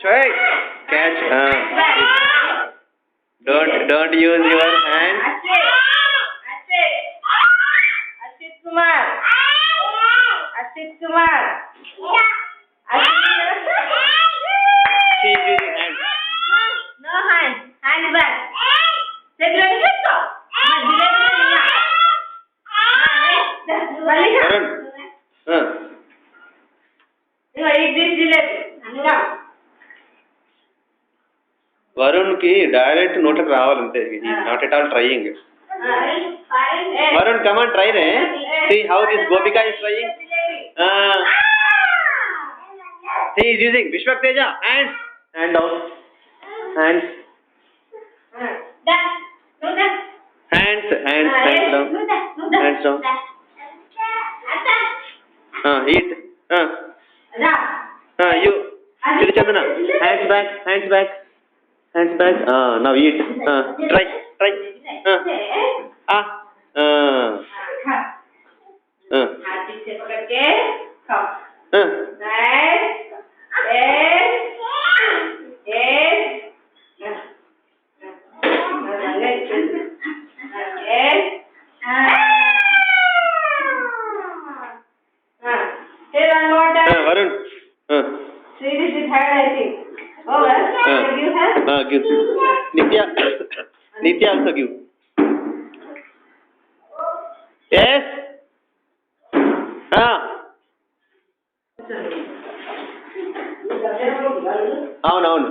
Try. Catch. Don't use your hand. Ashit Kumar. She is using hand. No hand. Hand back. Take it out. Varun. Eat this jalebi. Varun ki direct note రావాలంతే. He is not at all trying. Varun, come on, try re. See how this Gopika is trying. He is using Vishwak Teja. Hands. Hand down. Hands. Hands down. Hands down. Eat. You. Chili Chandana. Hands back. Now eat. Try. Varun. See, this is hard, I think. Over. You have? Give. Nitya also give. Yes. అవునవును